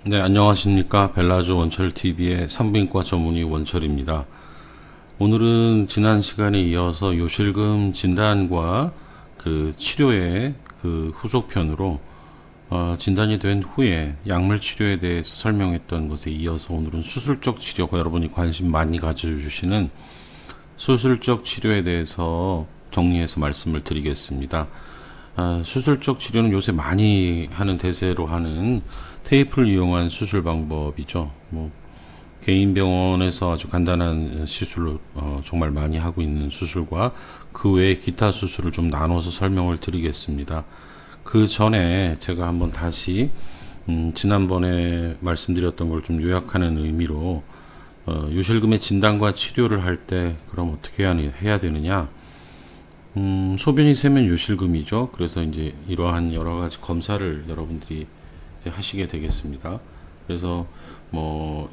네, 안녕하십니까. 벨라조 원철TV의 산부인과 전문의 원철입니다. 오늘은 지난 시간에 이어서 요실금 진단과 그 치료의 그 후속편으로 진단이 된 후에 약물 치료에 대해서 설명했던 것에 이어서 오늘은 수술적 치료가 여러분이 관심 많이 가져주시는 수술적 치료에 대해서 정리해서 말씀을 드리겠습니다. 수술적 치료는 요새 많이 하는 대세로 하는 테이프를 이용한 수술 방법이죠. 개인 병원에서 아주 간단한 시술로 정말 많이 하고 있는 수술과 그 외에 기타 수술을 좀 나눠서 설명을 드리겠습니다. 그 전에 제가 한번 다시 지난번에 말씀드렸던 걸 좀 요약하는 의미로 요실금의 진단과 치료를 할 때 그럼 어떻게 해야 되느냐? 소변이 새면 요실금이죠. 그래서 이제 이러한 여러 가지 검사를 여러분들이 하시게 되겠습니다. 그래서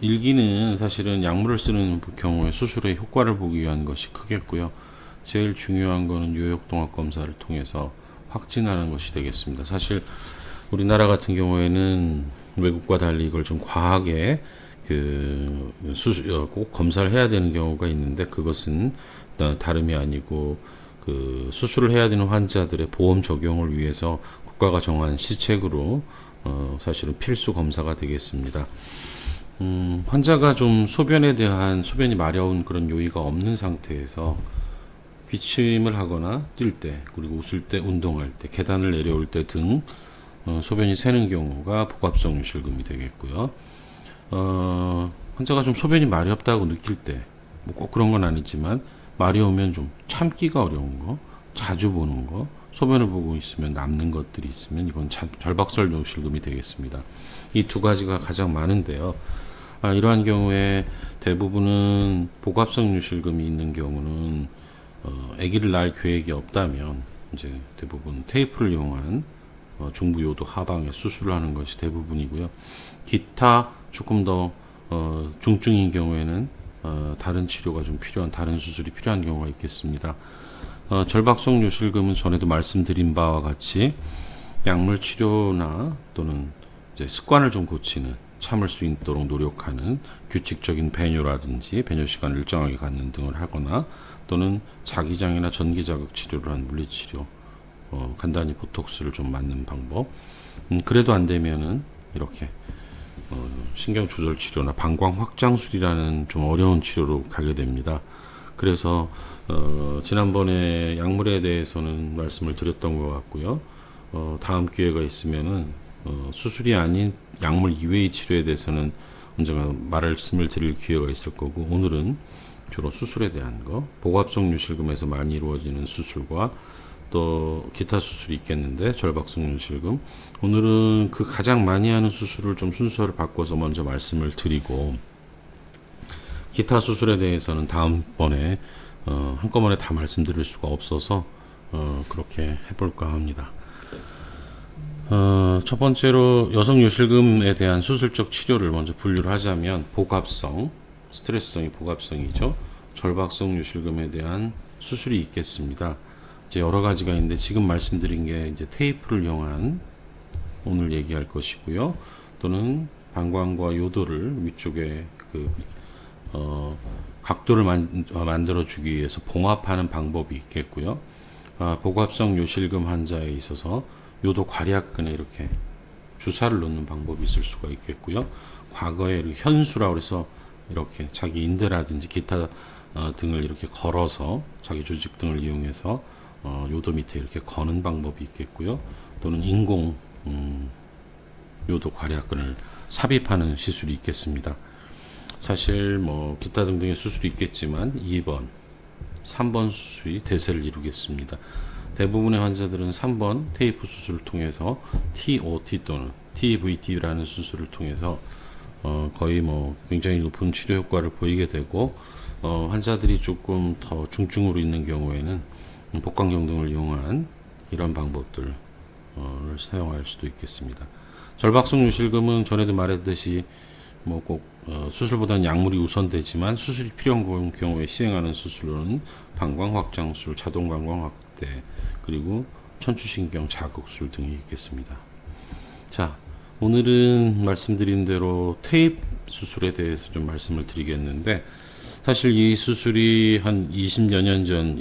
일기는 사실은 약물을 쓰는 경우에 수술의 효과를 보기 위한 것이 크겠고요. 제일 중요한 거는 요역동학 검사를 통해서 확진하는 것이 되겠습니다. 사실 우리나라 같은 경우에는 외국과 달리 이걸 좀 과하게 꼭 검사를 해야 되는 경우가 있는데, 그것은 다름이 아니고 수술을 해야 되는 환자들의 보험 적용을 위해서 국가가 정한 시책으로 사실은 필수 검사가 되겠습니다. 환자가 좀 소변이 마려운 그런 요의가 없는 상태에서 기침을 하거나 뛸 때, 그리고 웃을 때, 운동할 때, 계단을 내려올 때 등 소변이 새는 경우가 복합성 요실금이 되겠고요. 환자가 좀 소변이 마렵다고 느낄 때, 꼭 그런 건 아니지만 마려우면 좀 참기가 어려운 거, 자주 보는 거, 소변을 보고 있으면 남는 것들이 있으면 이건 절박설 요실금이 되겠습니다. 이 두 가지가 가장 많은데요. 이러한 경우에 대부분은 복합성 요실금이 있는 경우는 아기를 낳을 계획이 없다면 이제 대부분 테이프를 이용한 중부요도 하방에 수술을 하는 것이 대부분이고요. 기타 조금 더 중증인 경우에는 다른 치료가 좀 필요한, 다른 수술이 필요한 경우가 있겠습니다. 절박성 요실금은 전에도 말씀드린 바와 같이 약물 치료나 또는 이제 습관을 좀 고치는, 참을 수 있도록 노력하는 규칙적인 배뇨라든지 배뇨 시간을 일정하게 갖는 등을 하거나, 또는 자기장이나 전기자극 치료를 한 물리치료, 간단히 보톡스를 좀 맞는 방법. 그래도 안 되면은 이렇게 신경 조절 치료나 방광 확장술이라는 좀 어려운 치료로 가게 됩니다. 그래서 지난번에 약물에 대해서는 말씀을 드렸던 것 같고요. 다음 기회가 있으면은 수술이 아닌 약물 이외의 치료에 대해서는 언젠가 말씀을 드릴 기회가 있을 거고, 오늘은 주로 수술에 대한 거, 복합성 요실금에서 많이 이루어지는 수술과 또 기타 수술이 있겠는데, 절박성 요실금, 오늘은 그 가장 많이 하는 수술을 좀 순서를 바꿔서 먼저 말씀을 드리고, 기타 수술에 대해서는 다음번에 한꺼번에 다 말씀드릴 수가 없어서 그렇게 해볼까 합니다. 첫 번째로 여성 요실금에 대한 수술적 치료를 먼저 분류를 하자면, 복합성, 스트레스성이 복합성이죠. 절박성 요실금에 대한 수술이 있겠습니다. 이제 여러 가지가 있는데, 지금 말씀드린 게 이제 테이프를 이용한 오늘 얘기할 것이고요. 또는 방광과 요도를 위쪽에 각도를 만들어 주기 위해서 봉합하는 방법이 있겠고요. 복합성 요실금 환자에 있어서 요도 괄약근에 이렇게 주사를 놓는 방법이 있을 수가 있겠고요. 과거에 현수라고 해서 이렇게 자기 인대라든지 기타 등을 이렇게 걸어서, 자기 조직 등을 이용해서 요도 밑에 이렇게 거는 방법이 있겠고요. 또는 인공 요도 괄약근을 삽입하는 시술이 있겠습니다. 사실 기타 등등의 수술이 있겠지만 2번, 3번 수술이 대세를 이루겠습니다. 대부분의 환자들은 3번 테이프 수술을 통해서 TOT 또는 TVT라는 수술을 통해서 거의 굉장히 높은 치료 효과를 보이게 되고, 환자들이 조금 더 중증으로 있는 경우에는 복강경 등을 이용한 이런 방법들을 사용할 수도 있겠습니다. 절박성 요실금은 전에도 말했듯이 꼭 수술보다는 약물이 우선되지만, 수술이 필요한 경우에 시행하는 수술로는 방광 확장술, 자동 방광 확대, 그리고 천추신경 자극술 등이 있겠습니다. 자, 오늘은 말씀드린 대로 테이프 수술에 대해서 좀 말씀을 드리겠는데, 사실 이 수술이 한 20여 년 전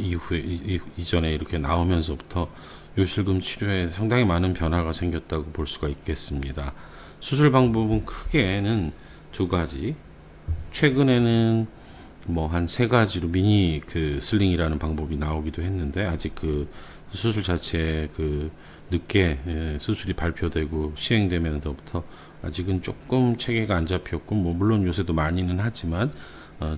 이전에 이렇게 나오면서부터 요실금 치료에 상당히 많은 변화가 생겼다고 볼 수가 있겠습니다. 수술 방법은 크게는 두 가지, 최근에는 뭐 한 세 가지로 미니 그 슬링이라는 방법이 나오기도 했는데, 아직 그 수술 자체에 그 늦게 수술이 발표되고 시행되면서부터 아직은 조금 체계가 안 잡혔고, 뭐 물론 요새도 많이는 하지만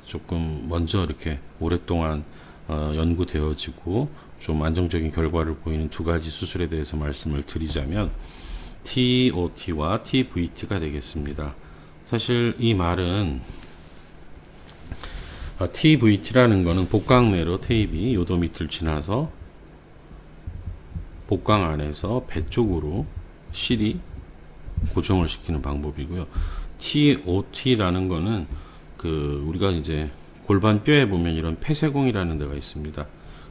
조금 먼저 이렇게 오랫동안 연구되어지고 좀 안정적인 결과를 보이는 두 가지 수술에 대해서 말씀을 드리자면 TOT와 TVT가 되겠습니다. 사실 이 말은 TVT라는 거는 복강 내로 테이프 요도 밑을 지나서 복강 안에서 배 쪽으로 실이 고정을 시키는 방법이고요. TOT라는 거는 그 우리가 이제 골반 뼈에 보면 이런 폐쇄공이라는 데가 있습니다.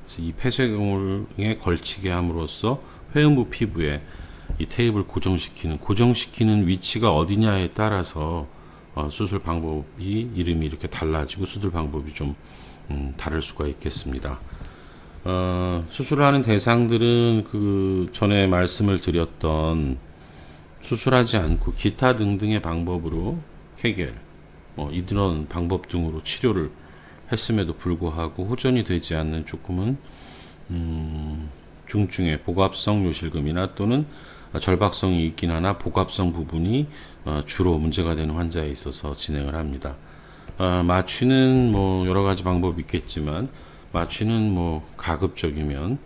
그래서 이 폐쇄공에 걸치게 함으로써 회음부 피부에 이 테이프를 고정시키는 위치가 어디냐에 따라서 수술 방법이 이름이 이렇게 달라지고 수술 방법이 좀 다를 수가 있겠습니다. 수술하는 대상들은 그 전에 말씀을 드렸던 수술하지 않고 기타 등등의 방법으로 해결, 이런 방법 등으로 치료를 했음에도 불구하고 호전이 되지 않는 조금은 중증의 복압성 요실금이나 또는 절박성이 있긴 하나 복압성 부분이 주로 문제가 되는 환자에 있어서 진행을 합니다. 마취는 뭐 여러 가지 방법이 있겠지만, 마취는 뭐 가급적이면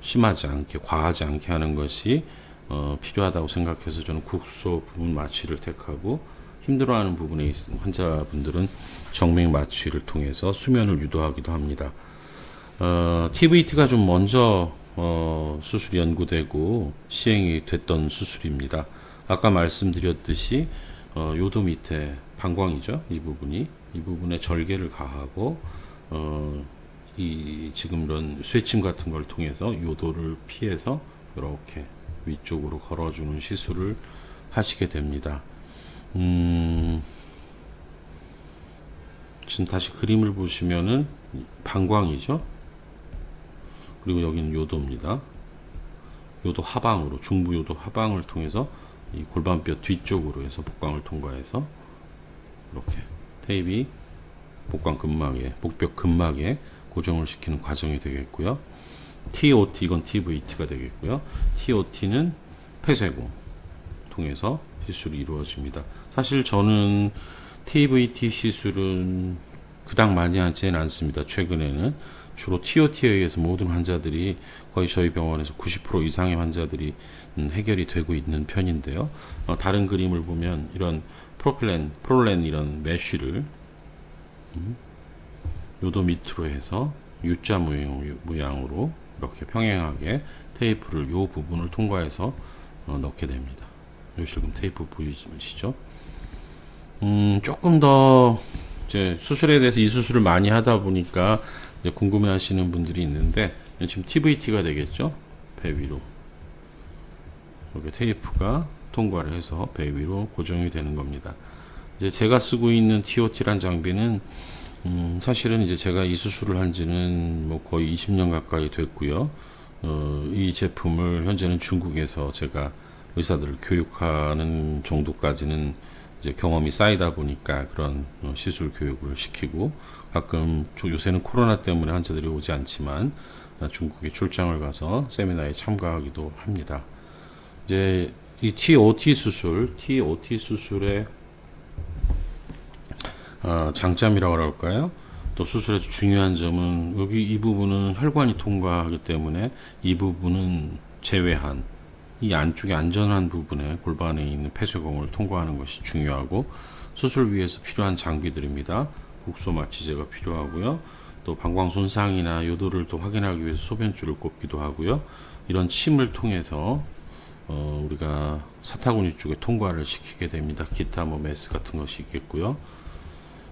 심하지 않게, 과하지 않게 하는 것이 필요하다고 생각해서 저는 국소 부분 마취를 택하고, 힘들어하는 부분에 있는 환자분들은 정맥 마취를 통해서 수면을 유도하기도 합니다. TVT가 좀 먼저 수술이 연구되고 시행이 됐던 수술입니다. 아까 말씀드렸듯이 요도 밑에 방광이죠. 이 부분에 절개를 가하고 이 지금 이런 쇠침 같은 걸 통해서 요도를 피해서 이렇게 위쪽으로 걸어주는 시술을 하시게 됩니다. 지금 다시 그림을 보시면은 방광이죠. 그리고 여기는 요도입니다. 요도 하방으로, 중부 요도 하방을 통해서 이 골반뼈 뒤쪽으로 해서 복강을 통과해서 이렇게 테이프 복강 근막에, 복벽 근막에 고정을 시키는 과정이 되겠고요. TOT, 이건 TVT가 되겠고요. TOT는 폐쇄공 통해서 시술이 이루어집니다. 사실 저는 TVT 시술은 그닥 많이 하지는 않습니다. 최근에는 주로 TOT에 의해서 모든 환자들이, 거의 저희 병원에서 90% 이상의 환자들이 해결이 되고 있는 편인데요. 다른 그림을 보면 이런 프롤렌 이런 메쉬를 요도 밑으로 해서 U자 모양으로 이렇게 평행하게 테이프를 요 부분을 통과해서 넣게 됩니다. 요실금 테이프 보이시죠? 조금 더 이제 수술에 대해서 이 수술을 많이 하다 보니까 이제 궁금해 하시는 분들이 있는데, 지금 TVT가 되겠죠? 배 위로 이렇게 테이프가 통과를 해서 배 위로 고정이 되는 겁니다. 이제 제가 쓰고 있는 TOT란 장비는 사실은 이제 제가 이 수술을 한 지는 뭐 거의 20년 가까이 됐고요. 이 제품을 현재는 중국에서 제가 의사들을 교육하는 정도까지는 이제 경험이 쌓이다 보니까 그런 시술 교육을 시키고, 가끔 요새는 코로나 때문에 환자들이 오지 않지만 중국에 출장을 가서 세미나에 참가하기도 합니다. 이제 이 TOT 수술의 장점이라고 할까요? 또 수술에서 중요한 점은, 여기 이 부분은 혈관이 통과하기 때문에 이 부분은 제외한 이 안쪽에 안전한 부분에 골반에 있는 폐쇄공을 통과하는 것이 중요하고, 수술 위해서 필요한 장비들입니다. 국소 마취제가 필요하고요. 또 방광 손상이나 요도를 또 확인하기 위해서 소변줄을 꼽기도 하고요. 이런 침을 통해서 우리가 사타구니 쪽에 통과를 시키게 됩니다. 기타 뭐 메스 같은 것이 있겠고요.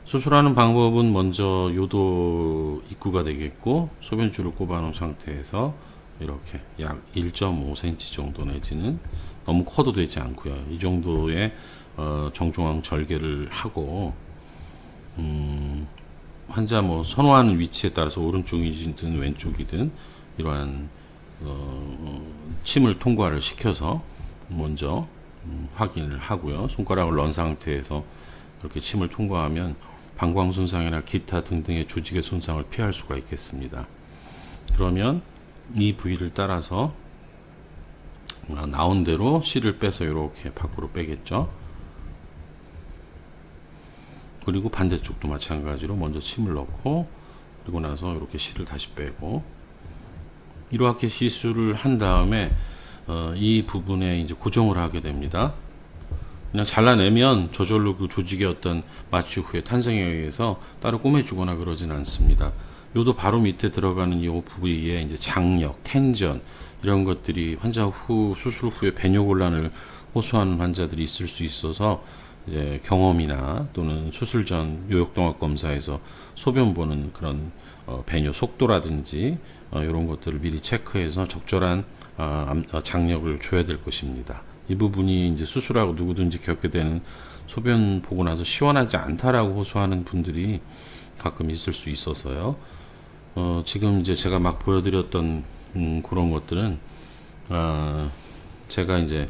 수술하는 방법은 먼저 요도 입구가 되겠고, 소변줄을 꼽아 놓은 상태에서 이렇게 약 1.5cm 정도 내지는 너무 커도 되지 않고요. 이 정도의 정중앙 절개를 하고 환자 뭐 선호하는 위치에 따라서 오른쪽이든 왼쪽이든 이러한 침을 통과를 시켜서 먼저 확인을 하고요. 손가락을 넣은 상태에서 이렇게 침을 통과하면 방광 손상이나 기타 등등의 조직의 손상을 피할 수가 있겠습니다. 그러면 이 부위를 따라서 나온 대로 실을 빼서 이렇게 밖으로 빼겠죠. 그리고 반대쪽도 마찬가지로 먼저 침을 넣고 그리고 나서 이렇게 실을 다시 빼고 이렇게 시술을 한 다음에 이 부분에 이제 고정을 하게 됩니다. 그냥 잘라내면 저절로 그 조직의 어떤 마취 후에 탄생에 의해서 따로 꼬매주거나 그러진 않습니다. 요도 바로 밑에 들어가는 이 부위에 이제 장력, 텐전 이런 것들이 환자 후 수술 후에 배뇨곤란을 호소하는 환자들이 있을 수 있어서 이제 경험이나 또는 수술 전 요역동학 검사에서 소변 보는 그런 배뇨 속도라든지 이런 것들을 미리 체크해서 적절한 장력을 줘야 될 것입니다. 이 부분이 이제 수술하고 누구든지 겪게 되는 소변 보고 나서 시원하지 않다라고 호소하는 분들이 가끔 있을 수 있어서요. 지금 이제 제가 막 보여드렸던 그런 것들은 제가 이제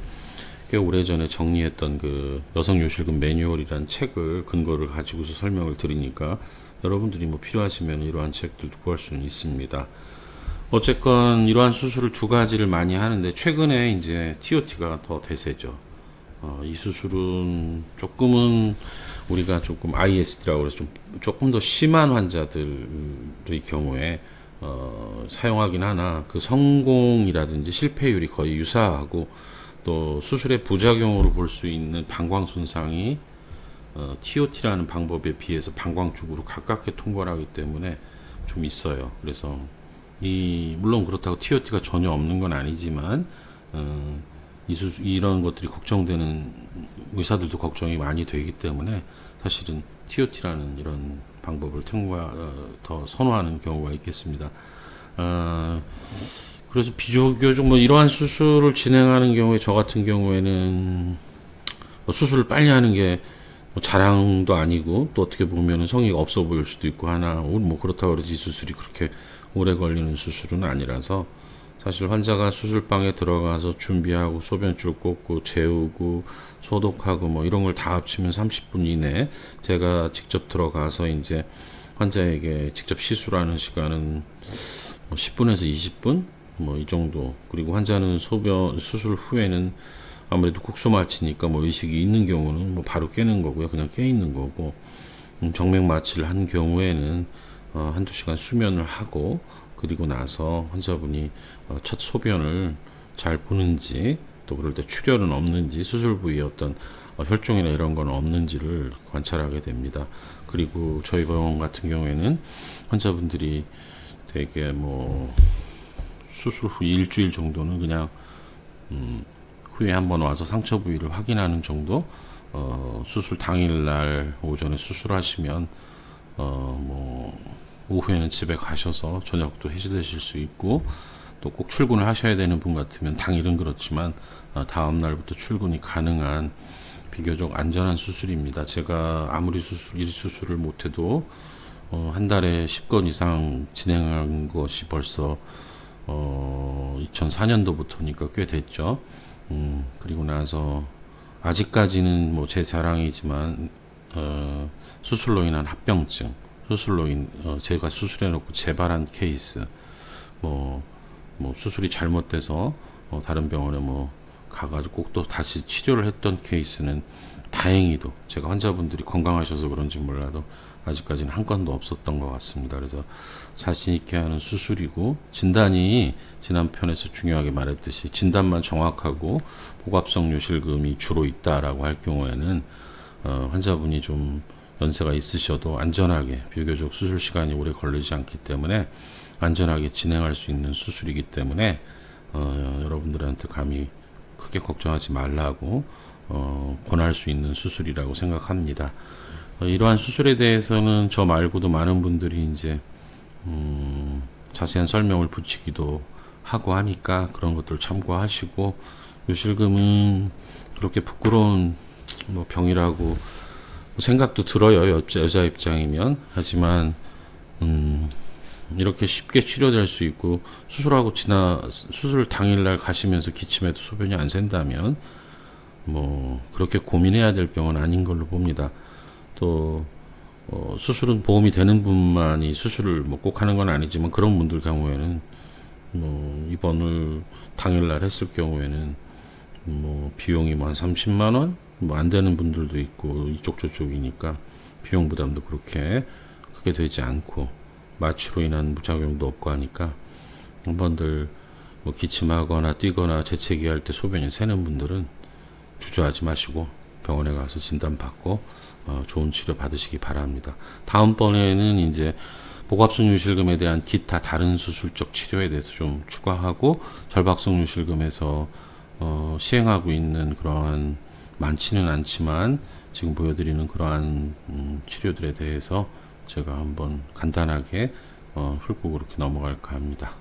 꽤 오래전에 정리했던 그 여성 요실금 매뉴얼이라는 책을 근거를 가지고서 설명을 드리니까 여러분들이 뭐 필요하시면 이러한 책들도 구할 수는 있습니다. 어쨌건 이러한 수술을 두 가지를 많이 하는데 최근에 이제 TOT가 더 대세죠. 이 수술은 조금은 우리가 조금 ISD라고 해서 조금 더 심한 환자들의 경우에 사용하긴 하나 그 성공이라든지 실패율이 거의 유사하고 또 수술의 부작용으로 볼 수 있는 방광 손상이 TOT라는 방법에 비해서 방광 쪽으로 가깝게 통과를 하기 때문에 좀 있어요. 그래서 물론 그렇다고 TOT가 전혀 없는 건 아니지만 이런 것들이 걱정되는 의사들도 걱정이 많이 되기 때문에 사실은 TOT라는 이런 방법을 더 선호하는 경우가 있겠습니다. 그래서 비교적 뭐 이러한 수술을 진행하는 경우에 저 같은 경우에는 뭐 수술을 빨리 하는 게 뭐 자랑도 아니고 또 어떻게 보면 성의가 없어 보일 수도 있고 하나 뭐 그렇다고 그러지 이 수술이 그렇게 오래 걸리는 수술은 아니라서 사실 환자가 수술방에 들어가서 준비하고 소변줄 꽂고 재우고 소독하고 뭐 이런 걸 다 합치면 30분 이내 제가 직접 들어가서 이제 환자에게 직접 시술하는 시간은 뭐 10분에서 20분 뭐 이 정도. 그리고 환자는 수술 후에는 아무래도 국소 마취니까 뭐 의식이 있는 경우는 뭐 바로 깨는 거고요. 그냥 깨 있는 거고 정맥 마취를 한 경우에는 한두 시간 수면을 하고 그리고 나서 환자분이 첫 소변을 잘 보는지 또 그럴 때 출혈은 없는지 수술 부위에 어떤 혈종이나 이런 건 없는지를 관찰하게 됩니다. 그리고 저희 병원 같은 경우에는 환자분들이 되게 뭐 수술 후 일주일 정도는 그냥 후에 한번 와서 상처 부위를 확인하는 정도 수술 당일날 오전에 수술하시면 뭐 오후에는 집에 가셔서 저녁도 해드실 수 있고 또 꼭 출근을 하셔야 되는 분 같으면 당일은 그렇지만 다음 날부터 출근이 가능한 비교적 안전한 수술입니다. 제가 아무리 일 수술을 못해도 한 달에 10건 이상 진행한 것이 벌써 2004년도부터니까 꽤 됐죠. 그리고 나서 아직까지는 뭐 제 자랑이지만 수술로 인한 합병증, 제가 수술해놓고 재발한 케이스, 뭐 수술이 잘못돼서 다른 병원에 뭐 가가지고 꼭 또 다시 치료를 했던 케이스는 다행히도 제가 환자분들이 건강하셔서 그런지 몰라도 아직까지는 한 건도 없었던 것 같습니다. 그래서 자신 있게 하는 수술이고 진단이 지난 편에서 중요하게 말했듯이 진단만 정확하고 복압성 요실금이 주로 있다라고 할 경우에는 환자분이 좀 연세가 있으셔도 안전하게 비교적 수술 시간이 오래 걸리지 않기 때문에 안전하게 진행할 수 있는 수술이기 때문에 여러분들한테 감히 크게 걱정하지 말라고 권할 수 있는 수술이라고 생각합니다. 이러한 수술에 대해서는 저 말고도 많은 분들이 이제 자세한 설명을 붙이기도 하고 하니까 그런 것들 참고하시고 요실금은 그렇게 부끄러운 뭐 병이라고 생각도 들어요. 여자 입장이면. 하지만 이렇게 쉽게 치료될 수 있고 수술 당일날 가시면서 기침해도 소변이 안 샌다면 뭐 그렇게 고민해야 될 병은 아닌 걸로 봅니다. 또 수술은 보험이 되는 분만이 수술을 뭐 꼭 하는 건 아니지만 그런 분들 경우에는 뭐 입원을 당일날 했을 경우에는 뭐 비용이 뭐 한 30만 원 뭐 안 되는 분들도 있고 이쪽 저쪽이니까 비용 부담도 그렇게 크게 되지 않고 마취로 인한 부작용도 없고 하니까 한번들 뭐 기침하거나 뛰거나 재채기 할 때 소변이 새는 분들은 주저하지 마시고 병원에 가서 진단받고 좋은 치료 받으시기 바랍니다. 다음번에는 이제 복압성 요실금에 대한 기타 다른 수술적 치료에 대해서 좀 추가하고 절박성 요실금에서 시행하고 있는 그러한 많지는 않지만 지금 보여드리는 그러한 치료들에 대해서 제가 한번 간단하게 훑고 그렇게 넘어갈까 합니다.